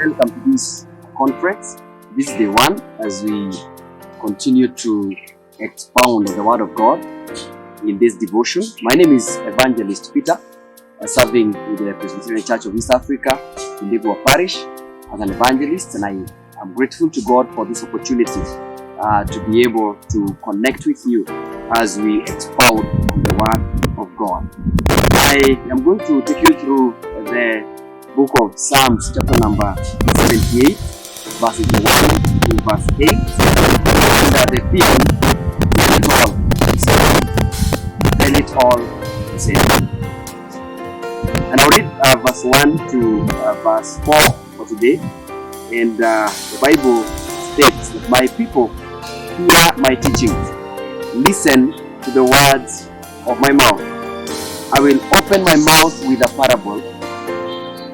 Welcome to this conference. This is the one as we continue to expound the Word of God in this devotion. My name is Evangelist Peter, serving with the Presbyterian Church of East Africa in Legua Parish as an evangelist, and I am grateful to God for this opportunity to be able to connect with you as we expound on the Word of God. I am going to take you through the book of Psalms, chapter number 78, verses 1 to verse 8, and the theme, tell it all, he said. Tell it all, he said. And I'll read verse 1 to verse 4 for today. And the Bible states that my people hear my teachings, listen to the words of my mouth. I will open my mouth with a parable.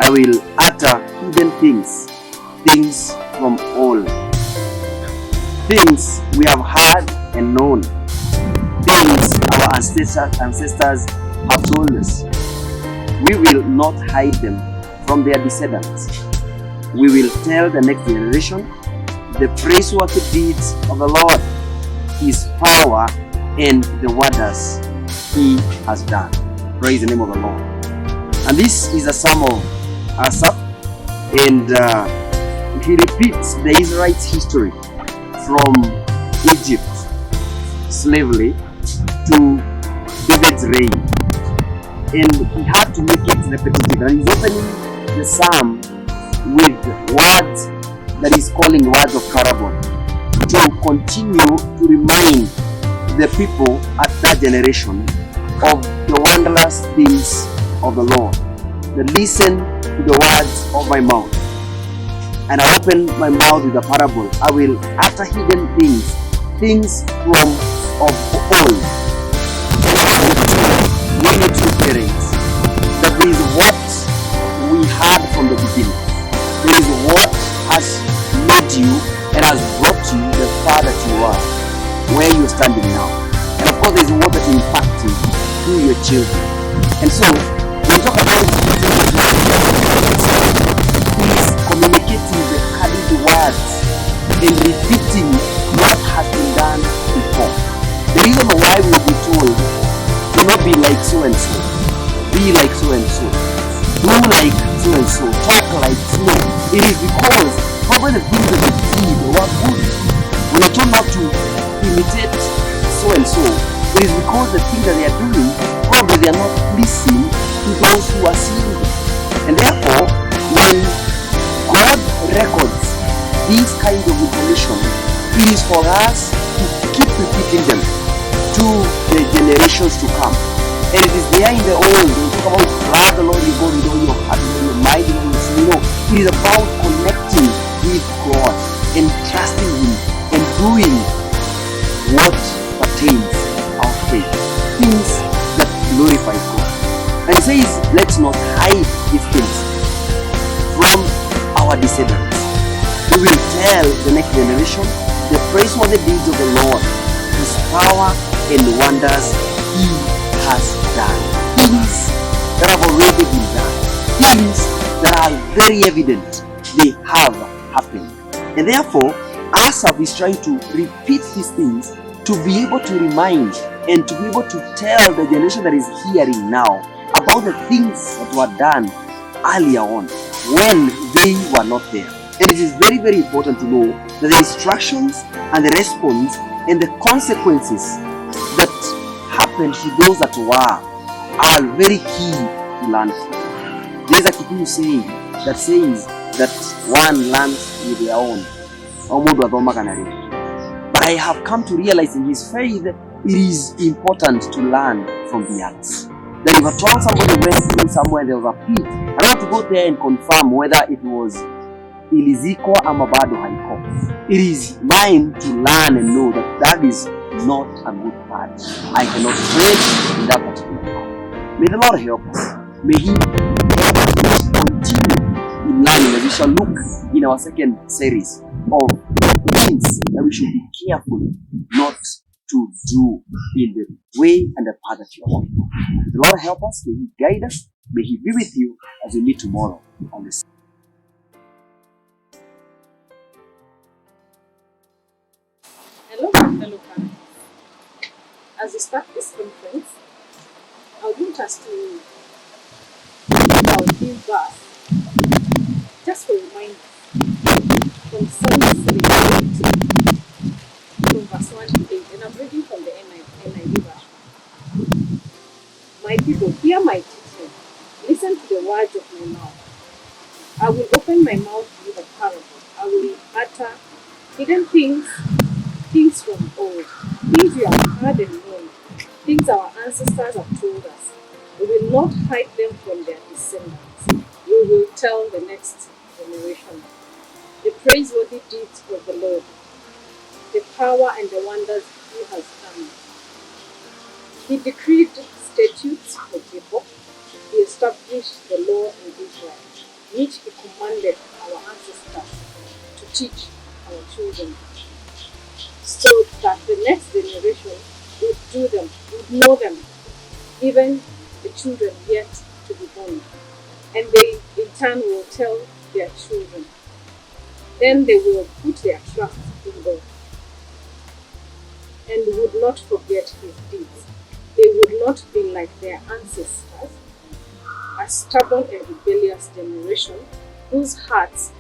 I will utter hidden things, things from old, things we have heard and known, things our ancestors have told us. We will not hide them from their descendants. We will tell the next generation the praiseworthy deeds of the Lord, His power, and the wonders He has done. Praise the name of the Lord. And this is a psalm of Asaph, and he repeats the Israelites' history from Egypt, slavery, to David's reign. And he had to make it repetitive. And he's opening the psalm with words that he's calling words of parable to continue to remind the people at that generation of the wondrous things of the Lord. That listen to the words of my mouth. And I open my mouth with a parable. I will utter hidden things, things from of old. We need to parents. That is what we had from the beginning. There is what has made you and has brought you the far that you are, where you're standing now. And of course, there is what that impacts you through your children. And so, when we talk about he's communicating the carried words and repeating what has been done before. The reason why we will be told, do not be like so and so, be like so and so, do like so and so, talk like so. It is because probably the things that we did were good. We are told not to imitate so and so. It is because the things that they are doing, probably they are not pleasing to those who are seeing them. And therefore, when God records these kinds of information, it is for us to keep repeating them to the generations to come. And it is there in the old, when we talk about love the Lord your God with all your heart, with all your mind, with all your soul. It is about connecting with God and trusting Him and doing what pertains our faith, things that glorify God. And He says, let's not hide these things from our descendants. We will tell the next generation the praiseworthy deeds of the Lord, His power and wonders He has done. Things that have already been done. Things that are very evident they have happened. And therefore, Asaph is trying to repeat these things to be able to remind and to be able to tell the generation that is hearing now about the things that were done earlier on when they were not there. And it is very, very important to know that the instructions and the response and the consequences that happened to those that were are very key to learn from. There is a Kikuyu saying that says that one learns with their own. But I have come to realize in his faith, it is important to learn from the others. That if at all somebody went through somewhere, there was a pit, I want to go there and confirm whether it was iliziko ama bado haiko. It is mine to learn and know that that is not a good path. I cannot tread in that particular path. May the Lord help us. May He help us continue in learning, as we shall look in our second series of things that we should be careful not to do in the way and the path that you are walking. May the Lord help us. May He guide us. May He be with you as we meet tomorrow on this. fellow parents, as we start this conference, I would want us to think about this verse just for a reminder from Psalm 78, from verse 1 to 8, and I'm reading from the NIV version. My people, hear my teaching. Listen to the words of my mouth. I will open my mouth with a parable. I will utter hidden things from old, things you have heard and known, things our ancestors have told us. We will not hide them from their descendants. We will tell the next generation the praiseworthy deeds of the Lord, the power and the wonders he has done. He decreed statutes for Jacob. He established the law in Israel, which he commanded our ancestors to teach our children, so that the next generation would do them, would know them, even the children yet to be born. And they in turn will tell their children. Then they will put their trust in God and would not forget his deeds. They would not be like their ancestors, a stubborn and rebellious generation whose hearts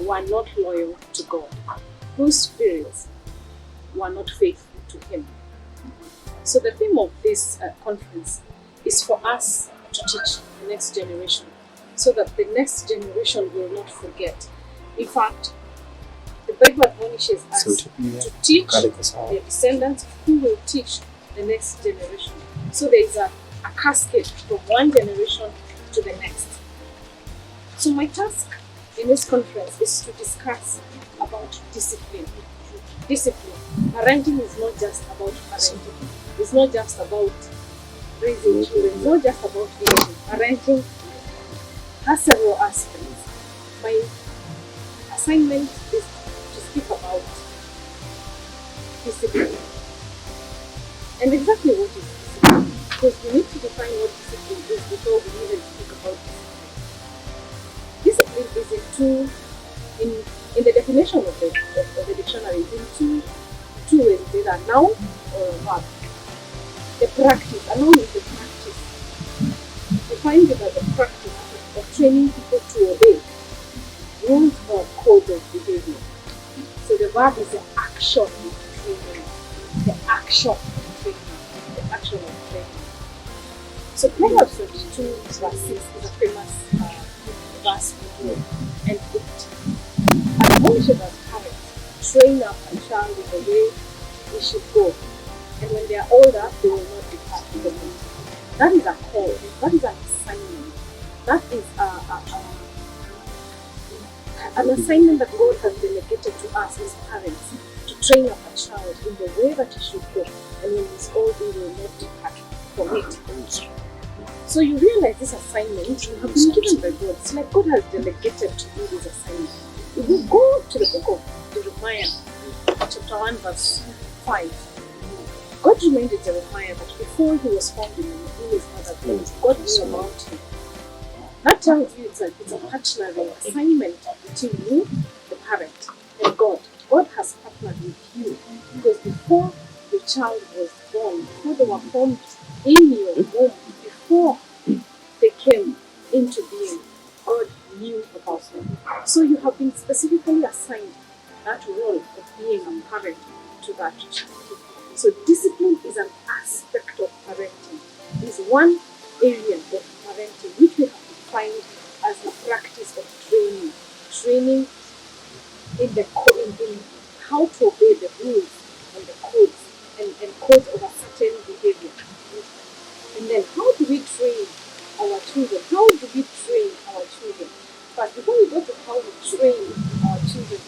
were not loyal to God, whose spirits were not faithful to him. So the theme of this conference is for us to teach the next generation, so that the next generation will not forget. In fact, the Bible admonishes us to teach their descendants, who will teach the next generation. So there is a cascade from one generation to the next. So my task in this conference is to discuss about discipline. Discipline. Parenting is not just about parenting. It's not just about raising children. It's not just about parenting. Parenting has several aspects. My assignment is to speak about discipline. And exactly what is discipline? Because we need to define what discipline is before we even speak about discipline. Discipline is in the definition of the dictionary, in two ways, either a noun or a verb. The practice, a noun is the practice. Define it as a practice of training people to obey rules or codes of behavior. So the verb is the action of training. The action of training. The action of training. So Proverbs 22 verse 6 is a famous verse we know, and it admonishes us parents, train up a child in the way they should go, and when they are older, they will not depart from it. That is a call. That is an assignment. That is an assignment that God has delegated to us as parents, to train up a child in the way that he should go, and when he's old, he will not depart from it. So you realize this assignment you have been given by God. It's like God has delegated to you this assignment. If you go to the book of Jeremiah, chapter 1, verse 5, God reminded Jeremiah that before he was formed in his mother's womb, God knew about him. That tells you it's a partnering assignment between you, the parent, and God. God has partnered with you, because before the child was born, before they were formed in your womb, before they came into being, God knew about them. So you have been specifically assigned that role of being a parent to that child. So discipline is an aspect of parenting. It is one area of parenting which we have defined as the practice of training. Training in how to obey the rules and the codes and codes of a certain behavior. And then how do we train our children? How do we train our children? But before we go to how we train our children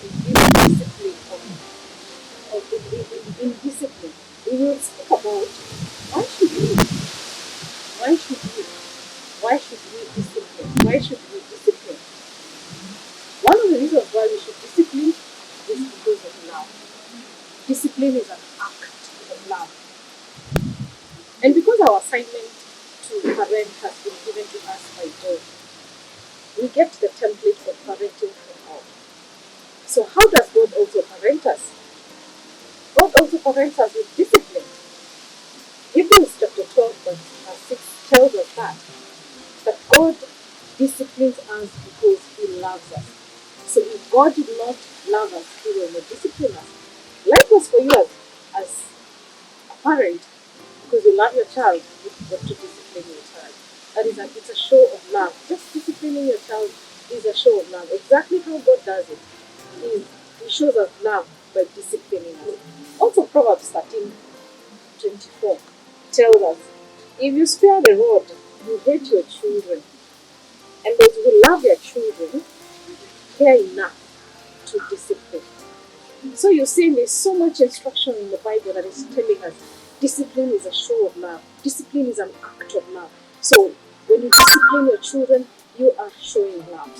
in discipline, we will speak about why should we discipline? Why should we discipline? One of the reasons why we should discipline is because of love. Discipline is an act of love. And because our assignment to parent has been given to us by God, we get the template of parenting from God. So how does God also parent us? God also parents us with discipline. Hebrews chapter 12 verse 6 tells us that God disciplines us because He loves us. So if God did not love us, He will not discipline us. Likewise for you as a parent, because you love your child, you've got to discipline your child. It's a show of love. Just disciplining your child is a show of love. Exactly how God does it is He shows us love by disciplining us. Also Proverbs 13:24 tells us, if you spare the rod, you hate your children. And those who love their children care enough to discipline. So you see, there's so much instruction in the Bible that is telling us discipline is a show of love. Discipline is an act of love. So when you discipline your children, you are showing love.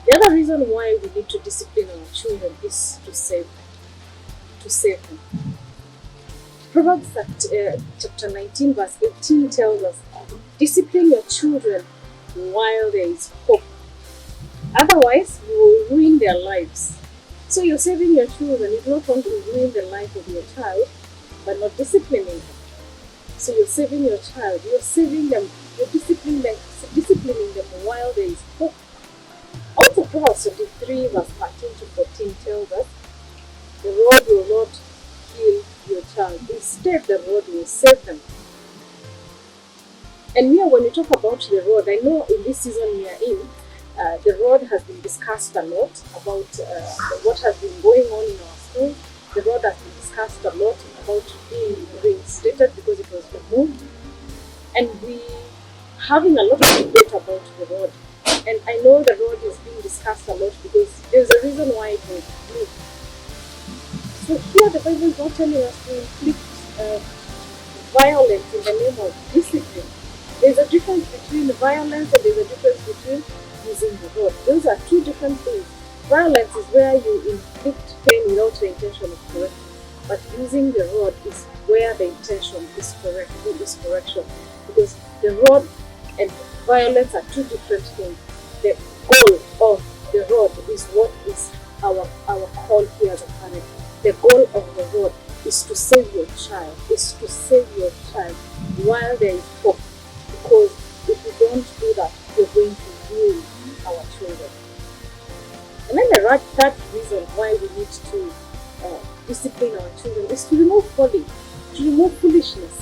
The other reason why we need to discipline our children is to save them. To save them. Proverbs chapter 19 verse 18 tells us, discipline your children while there is hope. Otherwise, you will ruin their lives. So you're saving your children. You do not want to ruin the life of your child by not disciplining them. So you're saving your child. You're saving them. You're disciplining them while there is hope. Also, Proverbs 23 verse 13 to 14 tells us, the rod will not kill your child. Instead, the rod will save them. And here, when we talk about the rod, I know in this season we are in, the rod has been discussed a lot about what has been going on in our school. The rod has been discussed a lot about being reinstated because it was removed. And we having a lot of debate about the rod. And I know the rod is being discussed a lot because there's a reason why it was removed. So here the Bible is not telling us to inflict violence in the name of discipline. There's a difference between violence and there's a difference between using the rod. Those are two different things. Violence is where you inflict pain without the intention of correcting. But using the rod is where the intention is correction. Because the rod and violence are two different things. The goal of the rod is what is our call here as a parent. The goal of the rod is to save your child, while there is hope. Because if you don't do that, you're going to ruin our children. And then the third reason why we need to discipline our children is to remove folly, to remove foolishness.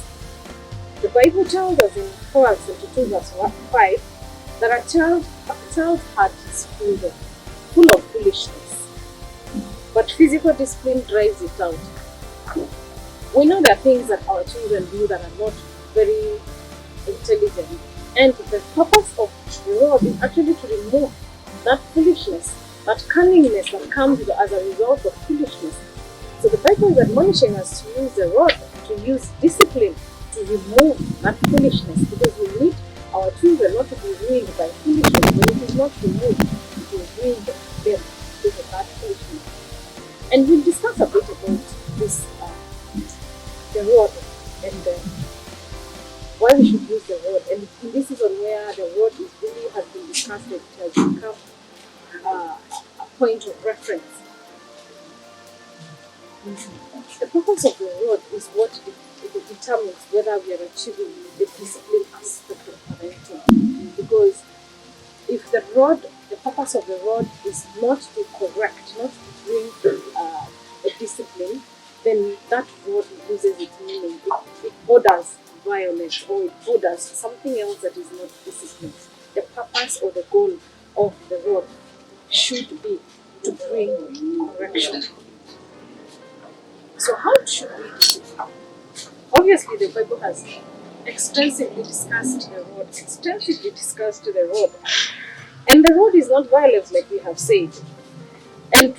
The Bible tells us in Proverbs 22 verse 5 that a child's heart is full of foolishness, but physical discipline drives it out. We know there are things that our children do that are not very intelligent, and the purpose of the rod is actually to remove that foolishness, that cunningness that comes as a result of foolishness. So the Bible is admonishing us to use the rod, to use discipline to remove that foolishness, because we need our children not to be ruined by foolishness. When it is not removed, it will ruin them because of that foolishness. And we'll discuss a bit about this, the rod, and why we should use the rod. And this is where the rod is really has been discussed. It has become a point of reference. The purpose of the rod is what it determines whether we are achieving the discipline aspect of parenting. Because if the purpose of the rod is not to correct, not to bring a discipline, then that rod loses its meaning. It borders violence, or it borders something else that is not discipline. The purpose or the goal of the rod should be to bring correction. So how should we discipline? Obviously, the Bible has extensively discussed the rod. And the rod is not violence, like we have said. And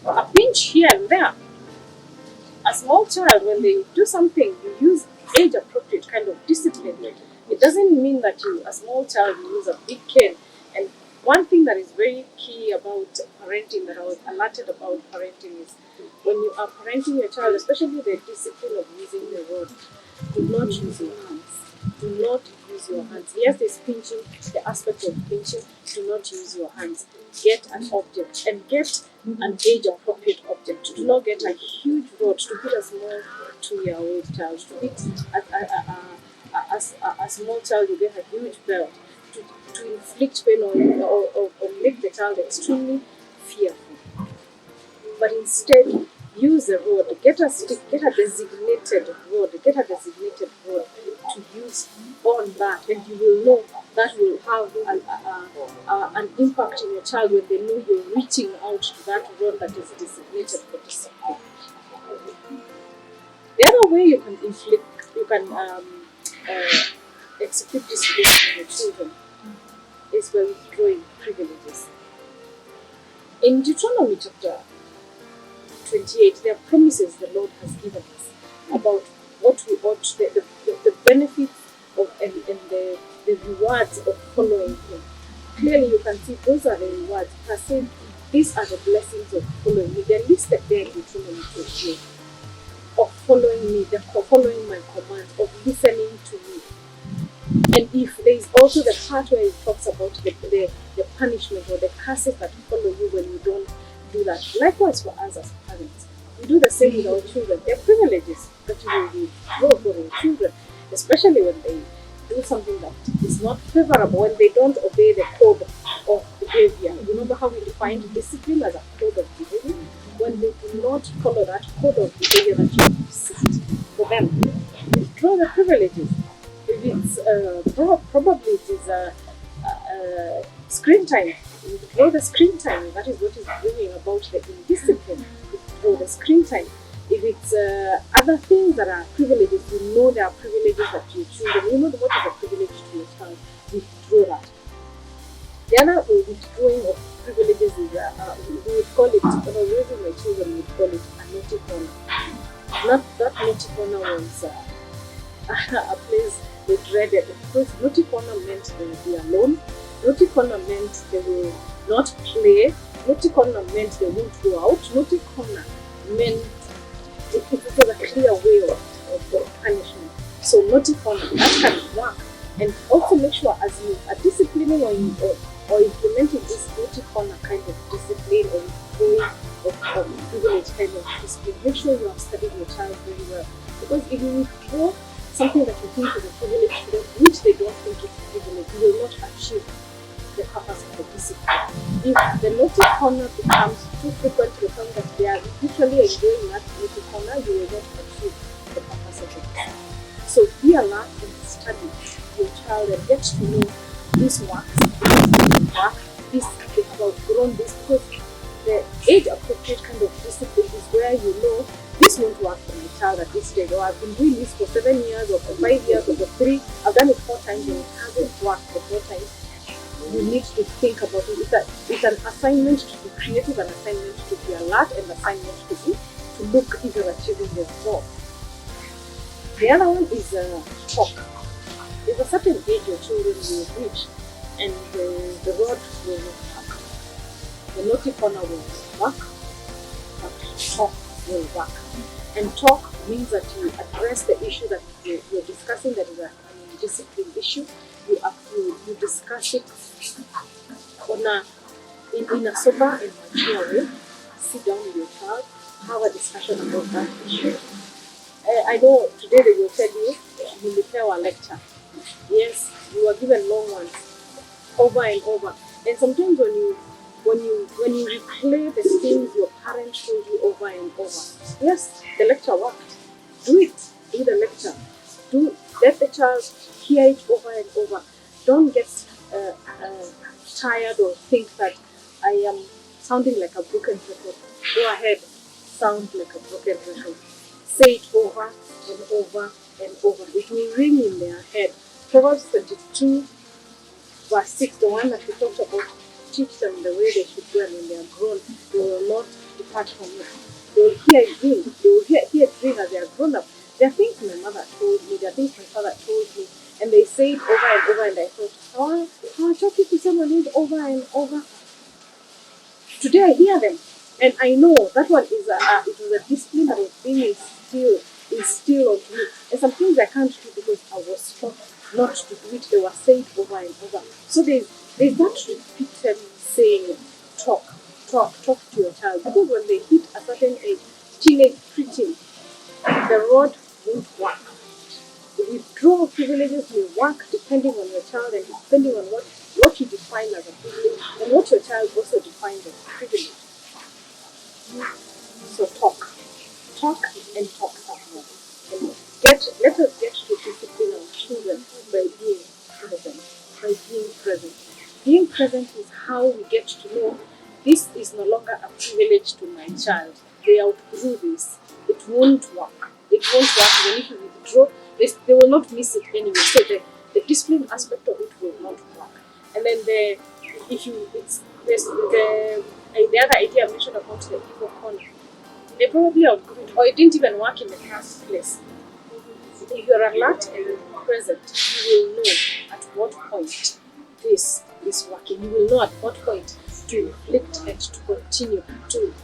a pinch here and there. A small child, when they do something, you use age-appropriate kind of discipline. It doesn't mean that a small child, you use a big cane. And one thing that is very key about parenting, that I was alerted about parenting, is when you are parenting your child, especially the discipline of using the rod, do not use your hands. Do not use your hands. Yes, there's pinching, the aspect of pinching. Do not use your hands. Get an object and get an age-appropriate object. Do not get a huge rod to beat a small 2-year-old child. To beat a small child, you get a huge belt. To inflict pain or make the child extremely fearful. But instead, use a rod. Get a stick, get a designated rod to use on that, and you will know that will have an impact in your child when they know you're reaching out to that rod that is designated for discipline. The other way you can execute discipline on your children is by withdrawing privileges. In Deuteronomy chapter 28, there are promises the Lord has given us about what we ought, the benefits of and the rewards of following Him. Clearly, you can see those are the rewards. He has said, these are the blessings of following me. They're listed there in Deuteronomy 28. Of following me, of following my commands, of listening to me. And if there is also the part where it talks about the punishment or the curses that follow you when you don't do that. Likewise for us as parents. We do the same with our children. There are privileges that we will grow for our children, especially when they do something that is not favorable, when they don't obey the code of behavior. Remember how we defined discipline as a code of behavior? When they do not follow that code of behavior that you have set for them, withdraw the privileges. If it's probably it is screen time, withdraw the screen time. That is what is bringing about the indiscipline. Withdraw the screen time. If it's other things that are privileges, you know there are privileges that your children, you know what is a privilege to your child, withdraw that. The other withdrawing of privileges is, we would call it, when I was raising my children, we would call it a naughty corner. Not that naughty corner was a place they dreaded, because naughty corner meant they would be alone. Naughty corner meant they will not play. Naughty corner meant they won't go out. Naughty corner meant it was a clear way of punishment. So naughty corner, that can work. And also make sure as you are disciplining or implementing this naughty corner kind of discipline or withdrawing of privilege kind of discipline, make sure you have studied your child very well. Because if you withdraw something that you think is a privilege to them, which they don't think is a privilege, you will not achieve the purpose of the discipline. If the naughty corner becomes too frequent to the point that they are literally enjoying that naughty corner, you will not achieve the purpose of the discipline. So be alert and study your child and get to know this works, this doesn't work, this they have outgrown this, because the age appropriate kind of discipline is where you know this won't work for my child at this stage, or I've been doing this for 7 years or for 5 years or for 3, I've done it 4 times and it hasn't worked for 4 times. You need to think about it. It's an assignment to be creative, an assignment to be alert, and an assignment to look if you're achieving the goal. The other one is talk. There's a certain age your children will reach, and the rod will not work. The naughty corner will work, but talk will work. And talk means that you address the issue that you're discussing, that is an discipline issue. You discuss it in a sober and mature way. Sit down with your child, have a discussion about that issue. I know today they will tell you prepare a lecture. Yes, you are given long ones over and over. And sometimes when you replay the things your parents told you over and over, yes, the lecture worked. Do it. Do the lecture. Let the child hear it over and over. Don't get tired or think that I am sounding like a broken record. Go ahead, sound like a broken record. Say it over and over and over. It will ring in their head. Proverbs 22, verse 6, the one that we talked about, teach them the way they should go, and when they are grown, they will not depart from it. They will hear it ring. They will hear it ring as they are grown up. There are things my mother told me, there are things my father told me, and they say it over and over, and I thought, I'm talking to someone who's over and over. Today I hear them, and I know that one is it was a discipline that was being instilled instill on me. And some things I can't do because I was taught not to do it. They were said over and over. So there's that repeated saying, talk to your child. Because when they hit a certain age, teenage preaching, the rod won't work. The withdrawal privileges may work depending on your child and depending on what you define as a privilege and what your child also defines as a privilege. So talk and talk some more. And let us get to discipline our children by being present. By being present. Being present is how we get to know this is no longer a privilege to my child. They outgrew this. It won't work. It won't work. Even if you withdraw, they will not miss it anyway. So the discipline aspect of it will not work. And then the other idea I mentioned about the evil corner, they probably outgrew it, or it didn't even work in the first place. If you're alert and present, you will know at what point this is working. You will know at what point to inflict and to continue to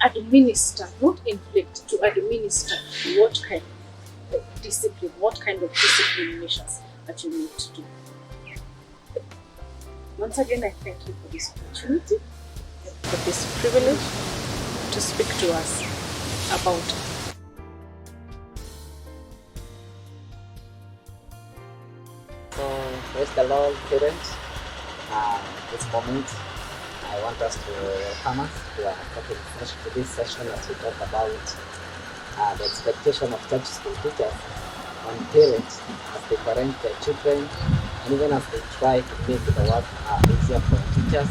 administer, not inflict, to administer what kind of discipline measures that you need to do. Once again, I thank you for this opportunity, for this privilege to speak to us about So, praise the Lord, parents. This moment, I want us to welcome us to this session as we talk about the expectation of church school teachers on parents as they parent their children, and even as they try to make the work easier for teachers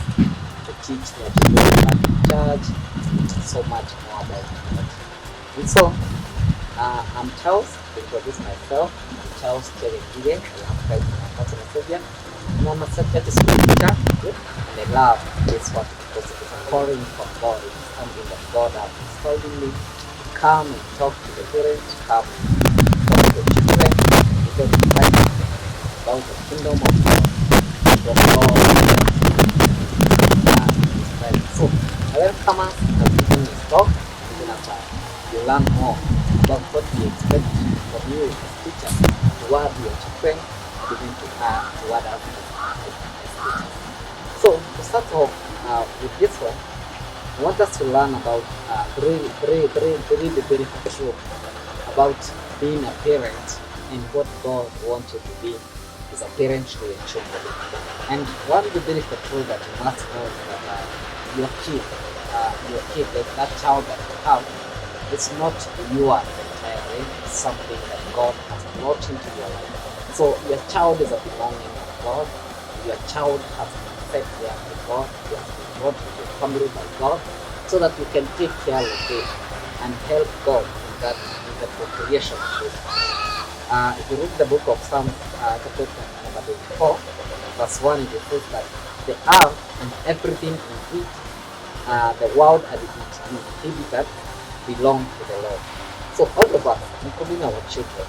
to teach their children about the church, so much more about it. And so, I'm Charles, to introduce myself. I'm Charles Cherry Gideon, I am Christ my personal savior. And I'm a subject school teacher, and I love this work because it is a calling from God. It is something that God has installed in me to come and talk to the parents, to come and talk to the children, because it's about the kingdom of God, from God, and so I welcome us as we begin this talk, even as you learn more about what we expect from you as teachers toward your children, even toward us as teachers. So to start off with this one, I want us to learn about very true about being a parent and what God wants you to be as a parent to your children. And one of the benefits that you must know is that your kid, that child that you have, it's not yours entirely. It's something that God has brought into your life. So your child is a belonging of God. Your child has been set there by God. He has been brought into your family by God, so that you can take care of it and help God in the procreation of it. If you read the book of Psalms, chapter number 24, verse 1, it says that the earth and everything in it, the world and its inhabited, belong to the Lord. So all of us, including our children,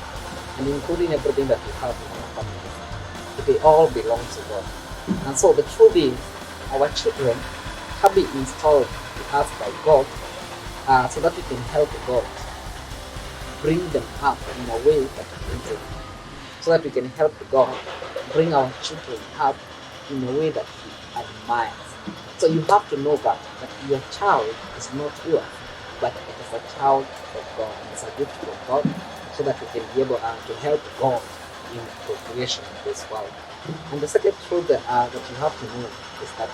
and including everything that we have in our families, they all belong to God. And so the truth is, our children have been installed to us by God, so that we can help God bring them up in a way that pleases Him, so that we can help God bring our children up in a way that He admires. So you have to know that your child is not yours, but it is a child of God. It's a gift from God, so that we can be able to help God in procreation of this world. And the second truth that you have to know is that,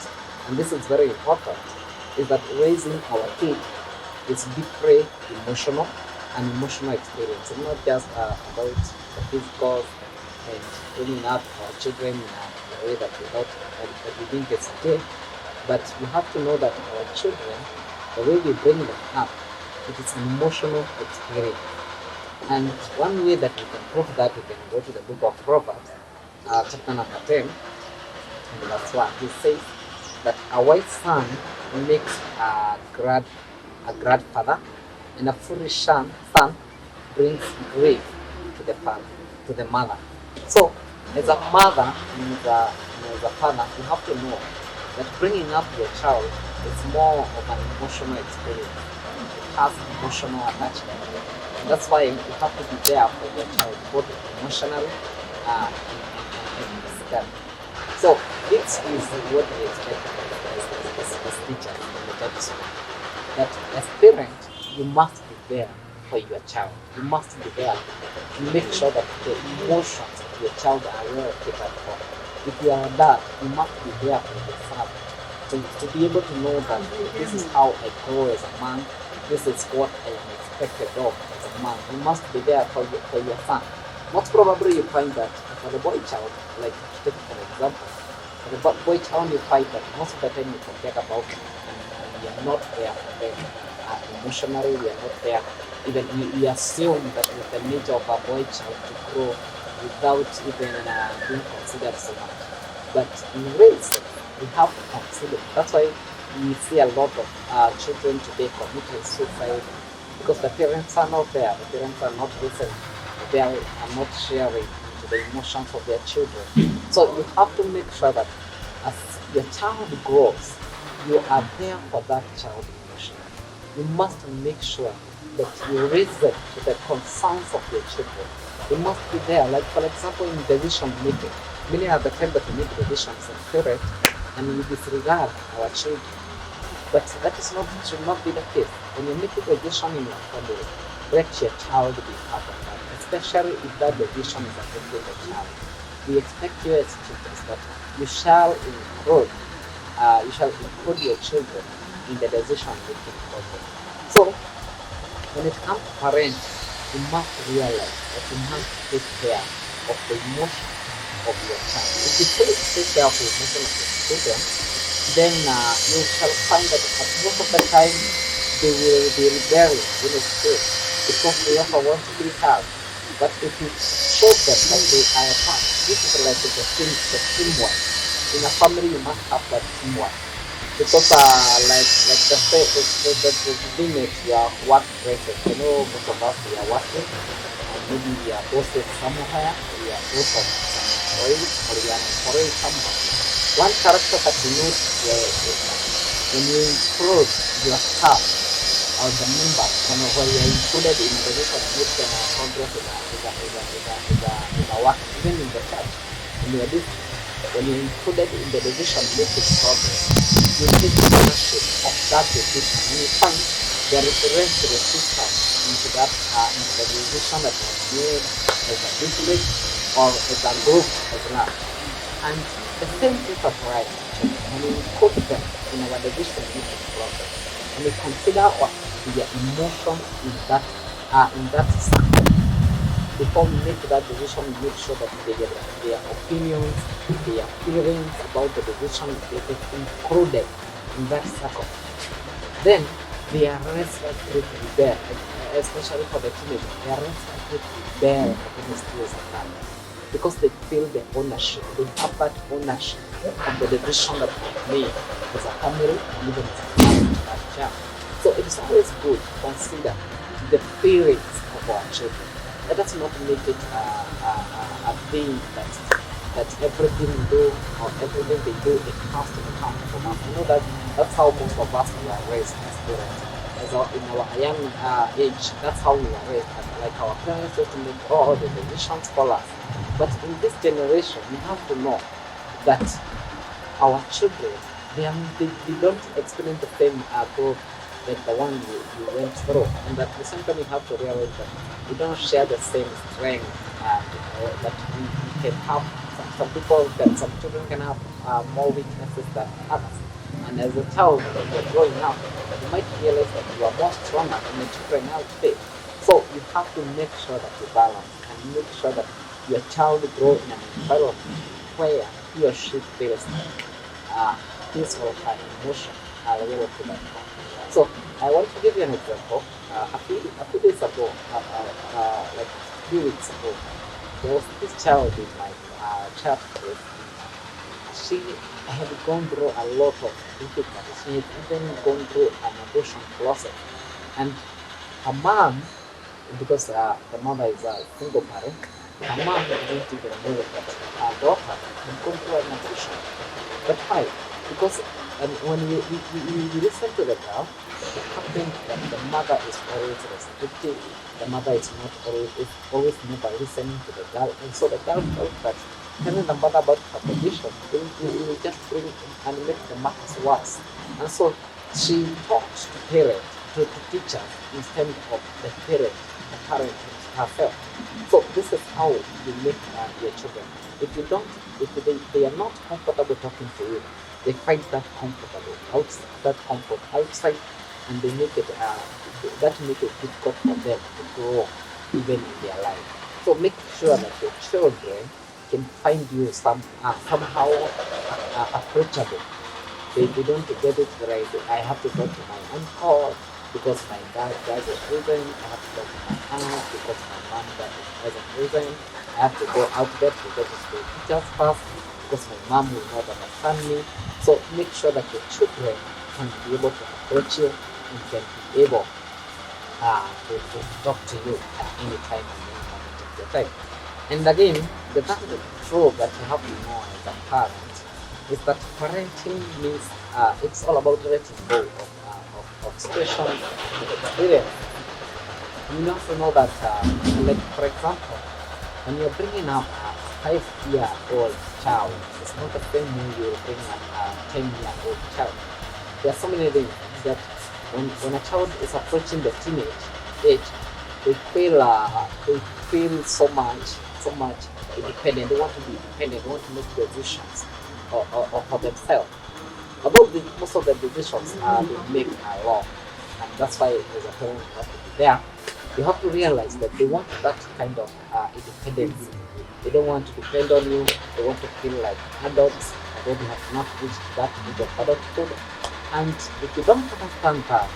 and this is very important, is that raising our kids is deeply emotional, an emotional experience. It's not just about the physical and bringing up our children in a way that we think is okay, but you have to know that our children, the way we bring them up, it is an emotional experience. And one way that we can prove that, we can go to the book of Proverbs, chapter number 10, and verse 1. He says that a wise son makes a glad father, and a foolish son brings grief to the mother. So, as a mother and as a father, you have to know that bringing up your child is more of an emotional experience. It has emotional attachment. That's why you have to be there for your child, both emotionally and physically. So this is what we expect as teachers in the church school. That as parent, you must be there for your child. You must be there to make sure that the emotions of your child are well catered for. If you are a dad, you must be there for your son to be able to know that this is how I grow as a man, this is what I am expected of as a man. You must be there for your son. Most probably you find that for the boy child, like to take for example, for the boy child you find that most of the time you forget about it and we are not there for them. Emotionally we are not there. Even we assume that with the nature of a boy child to grow without even being considered so much. But in ways we have to consider. That's why we see a lot of children today committing suicide because the parents are not there. The parents are not listening. They are not sharing into the emotions of their children. So you have to make sure that as your child grows, you are there for that child emotionally. You must make sure that you listen to the concerns of your children. You must be there. Like for example, in decision making, many are the time that we make decisions as parents and we disregard our children. But that should not be the case. When you're making a decision in your family, let your child be part of that, especially if that decision is affecting the child. We expect you as teachers that you shall include your children in the decision making process. So when it comes to parents, you must realize that you must take care of the emotion of your child. If you take care of the emotion of your children, then you shall find that at most of the time they will be rebelling in a state because they also want to be held. But if you show them that they are a part, this is like the teamwork. In a family, you must have that teamwork because the limit your workplaces. I know most of us we are working and maybe we are bosses somewhere, we are boss of some employees or we are employees somewhere. One character that you note is that when you include your staff or the members and when you are included in a position that makes them progress in a work, even in the church, in your district, when you're included in the decision making process, you take ownership of that decision and you find there is a rest resistance into that into the decision that was made as a district or as a group as large. And the same thing applies when we put them in our decision making process and we consider what their emotions in that circle. Before we make that decision, we make sure that their opinions, their feelings about the decision is included in that circle. Then they are less likely to rebel, especially for the teenagers. They are less likely to rebel against this and that because they feel the ownership. They have that ownership of the decision that they made as a family and even as a child. So it is always good to consider the feelings of our children. Let us not make it a thing that everything we do or everything they do it has to come from us. I know that's how most of us were raised as parents. As in our young age, that's how we were raised. Like our parents used to make all the decisions for us. But in this generation, we have to know that our children, they don't experience the same growth like the one you went through. And at the same time, you have to realize that we don't share the same strength that we can have. Some children can have more weaknesses than others. And as a child, when you're growing up, you might realize that you are more stronger than the children now today. So you have to make sure that you balance and make sure that your child grows in an environment where he or she feels his or her emotion are really to that point. So I want to give you an example. A few days ago, like a few weeks ago, there was this child in my church group. She had gone through a lot of difficulties. She had even gone through an abortion process. And her mom, because the mother is a single parent, her mom didn't even know that her daughter had gone through an abortion. But why? Because And when we listen to the girl, it happens that the mother is always restrictive. The mother is always never listening to the girl, and so the girl felt that telling the mother about her condition will just bring and make the matters worse. And so she talks to parents, to teachers instead of the parent herself. So this is how you make your children. If you don't, if they are not comfortable talking to you, they find that comfortable outside, that comfort outside, and they make it that make it difficult for them to grow even in their life. So make sure that your children can find you somehow approachable. They don't get it right. I have to talk to my uncle because my dad was reason. I have to talk to my aunt because my mom wasn't reason. I have to go out there to go to school teachers first because my mom will not understand me. So make sure that your children can be able to approach you and can be able to talk to you at any time and any moment of your time. And again, the third truth that you have to know as a parent is that parenting means it's all about letting go of situations, of experience. You also know that, like for example, when you're bringing up a 5-year-old child, it's not the same way you're bringing up a 10-year-old child. There are so many things that when a child is approaching the teenage age, they feel so much independent. They want to be independent. They want to make decisions or for themselves. Although most of the decisions they make are wrong, and that's why as a parent you have to be there. You have to realize that they want that kind of independence. They don't want to depend on you. They want to feel like adults, although they have not reached that age of adulthood. And if you don't understand that,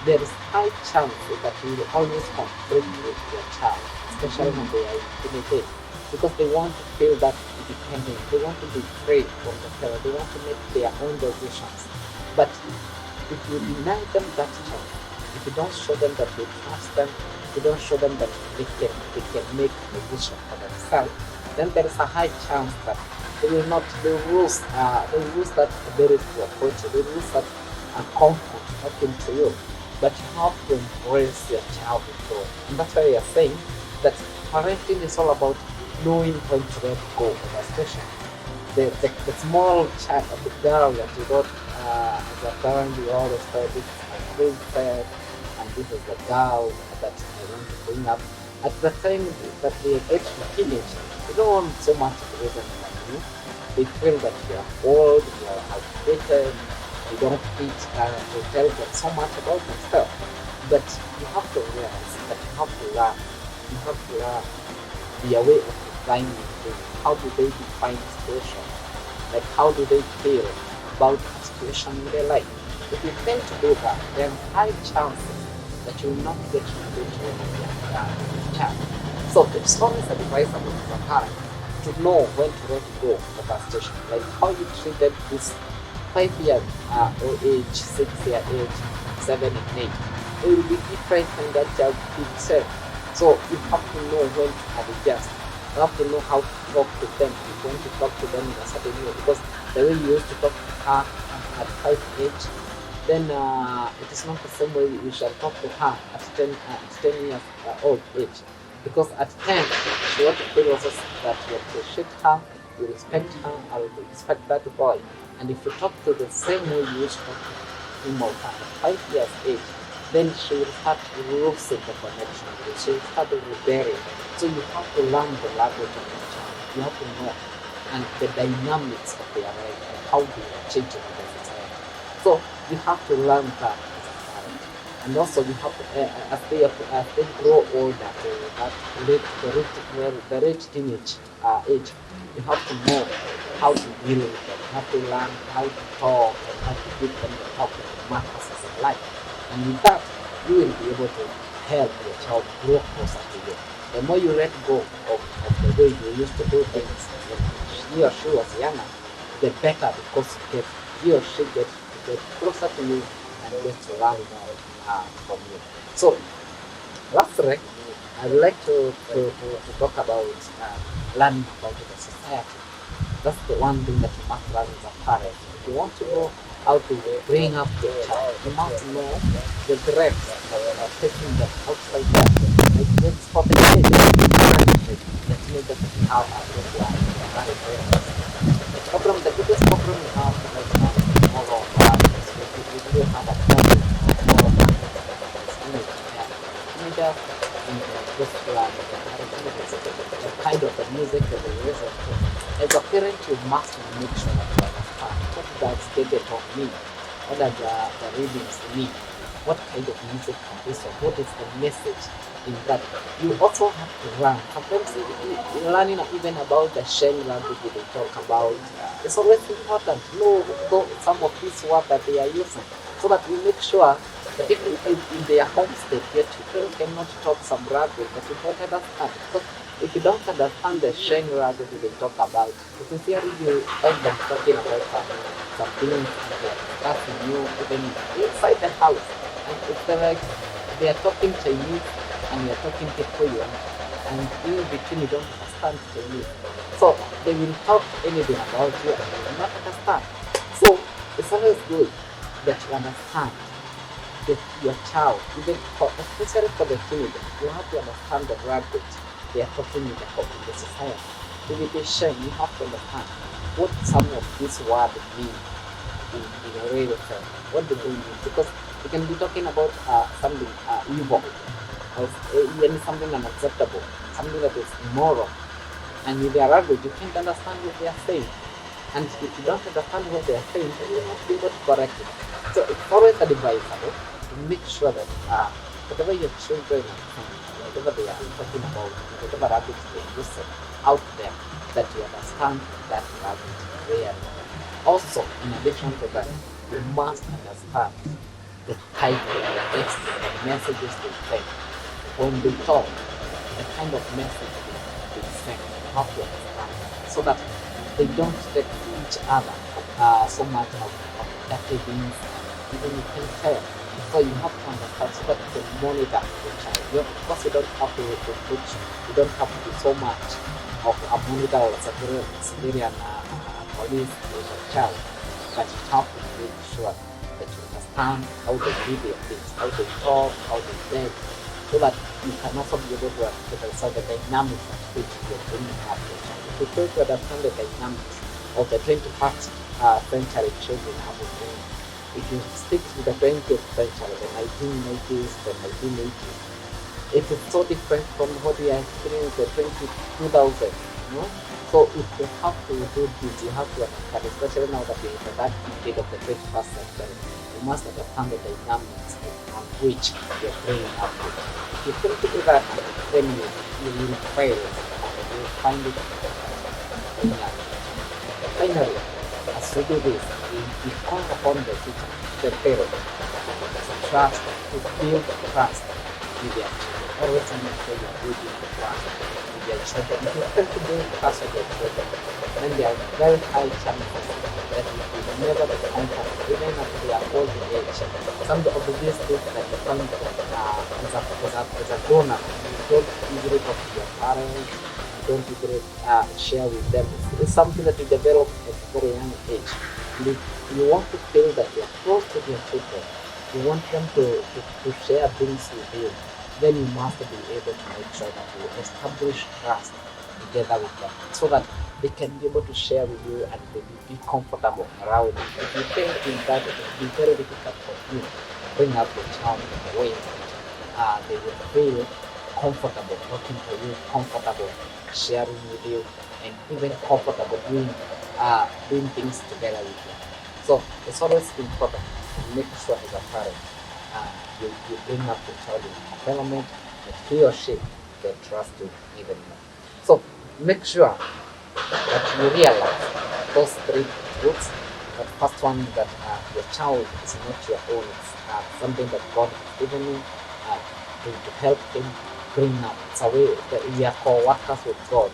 there is high chance that you will always conflict with your child, especially when they are in teenage age, because they want to feel that independent. They want to be free from the parent. They want to make their own decisions. But if you deny them that chance, if you don't show them that you trust them, if you don't show them that they can make a decision for themselves, then there is a high chance that they will lose that ability to approach you. They will lose that comfort talking to you. But you have to embrace your child with joy. And that's why we are saying that parenting is all about knowing when to let go of a situation. The small child, the girl that you got as a parent, you always say, this is my princess, and this is the girl that I want to bring up. At the time that they get to teenage, they don't want so much to listen from you. They feel that you are old, you are outdated, you don't fit, they tell them so much about themselves. But you have to realize that you have to learn. You have to learn their way of defining things. How do they define situation? Like how do they feel about a situation in their life? If you fail to do that, there are high chances that you will not get to the with your child. So it's always advisable as a parent to know when to let go of a situation. Like how you treated this 5-year or age, 6-year age, 7 and 8. It will be different from that child itself. So you have to know when to adjust. You have to know how to talk to them. You're going to talk to them in a certain way, because the way you used to talk to her at 5 age, then it is not the same way you shall talk to her at 10 years old age. Because at 10, she wants to feel also that you appreciate her, you respect her, or you respect that boy. And if you talk to the same way you used to talk to him or her at 5 years age, then she will start losing the connection. She will start rebelling. So you have to learn the language of the child. You have to know and the dynamics of their life and how they are changing in the society. So you have to learn that as a parent. And also you have to, as they grow older, the rich teenage age, you have to know how to deal with them. You have to learn how to talk and how to give them the topic that matters in life. And with that, you will be able to help your child grow closer to you. The more you let go of the way you used to do things when he or she was younger, the better, because he or she gets to get closer to you and gets to learn more from you. So, lastly, I would like to talk about learning about the society. That's the one thing that you must learn as a parent. If you want to grow how to bring up the child. You must know the threats that are facing them outside that. Like it's for the teenagers, the teenagers have a good life. Very, very nice. The biggest problem we have right now is more of we really have a problem of more of teenagers. Yeah. Teenagers in this the kind of the music that they listen to. As a parent, you must make sure that you understand what does David of me, what does the readings mean, what kind of music can this or what is the message in that. You also have to learn. Sometimes learning even about the genre that they talk about. It's always important to know some of these words that they are using so that we make sure that if in their home state, your children cannot talk some language that you don't understand. Because if you don't understand the genre that they talk about, you sincerely you find them talking about some things and they're discussing you even inside the house. And it's like they are talking Chinese and you're talking Kikuyu and in between you don't understand Chinese. So they will talk anything about you and you will not understand. So it's always good that you understand your child, even especially for the teenagers, you have to understand the language they are talking in the society. To be patient, you have to understand what some of these words mean in a real sense. What do they mean? Because you can be talking about something evil, or even something unacceptable, something that is immoral, and with their language you can't understand what they are saying. And if you don't understand what they are saying, then you will not be able to correct it. So it's always advisable to make sure that whatever your children are whatever they are talking about, whatever language they are using out there, that you understand that language really. Also, in addition to that, you must understand the type of the text, the messages they send. When they talk, the kind of message they send, you have to understand so that they don't take each other so much of dirty things, even you can tell. So you have to understand so that you can monitor the child. Of course, you don't have to put, you don't have to do so much of a monitor or civilian police with a child, but you have to make sure that you understand how they do their things, how they talk, how they think, so that you can also be able to understand the dynamics of which you're bringing up the child. If you fail to understand the dynamics of the 21st century children have been doing, if you stick to the 20th century, the 1990s, the 1980s, it is so different from what we are experiencing in the 2000s. You know? So if you have to do this, you have to understand, especially now that we're in that decade of the 21st century, you must understand the dynamics on which you're bringing up with. If you fail to do that, then you will fail and you will find it difficult. Finally, as we do this, we call upon the teacher, the parent, to trust, to build trust with their children. Always make sure you're building the trust with their children. If you fail to build trust with your children, then there are very high chances that you will never be comfortable, even at their old age. Some of these things that you find as a grown-up, you don't easily talk to your parents, don't easily share with them. It's something that you develop at a very young age. And if you want to feel that you're close to your children, you want them to share things with you, then you must be able to make sure that you establish trust together with them so that they can be able to share with you and they will be comfortable around you. If you think that it will be very difficult for you to bring up your child in a way that they will feel comfortable talking to you, comfortable sharing with you, and even comfortable doing things together with you. So it's always important to make sure as a parent you bring up the child in an environment that he or she can trust you even more. So make sure that you realize those three truths. The first one is that your child is not your own. It's something that God has given you to help him bring up. It's a way that we are co-workers with God.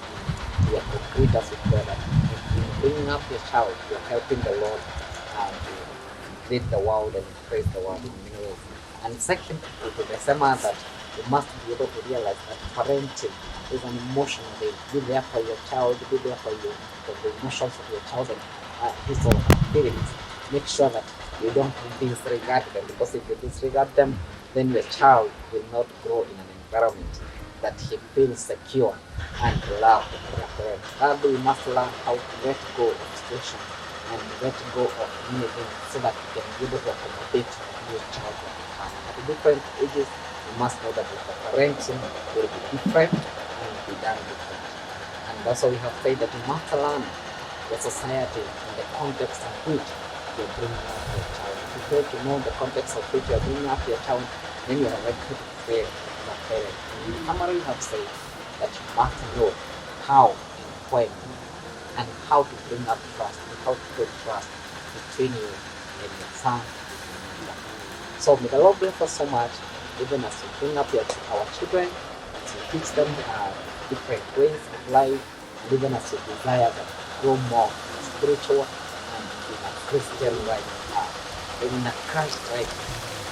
We are co-creators with God. And in bringing up your child, you are helping the Lord to create the world and praise the world in many ways. And second, to the same that you must be able to realize that parenting is an emotional thing. Be there for your child, be there for the emotions of your child and his or her feelings. make sure that you don't disregard them, because if you disregard them, then your child will not grow in an environment that he feels secure and loved by their parents. Thirdly, we must learn how to let go of situations and let go of many things so that we can be able to accommodate new child that we have. At different ages, we must know that the parenting will be different and be done different. And that's why we have said that we must learn the society and the context in which you're bringing up your child. If you fail to know the context of which you're bringing up your child, then you are likely to fail as a parent. And in summary, we have said that you must know how and when and how to bring up trust and how to build trust between you and your son and your mother. So may the Lord bless us so much, even as we bring up our children, as we teach them different ways of life, and even as we desire them to grow more spiritual and in a Christian right in a Christ right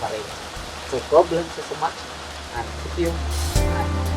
parenting. So God bless you so much and keep you and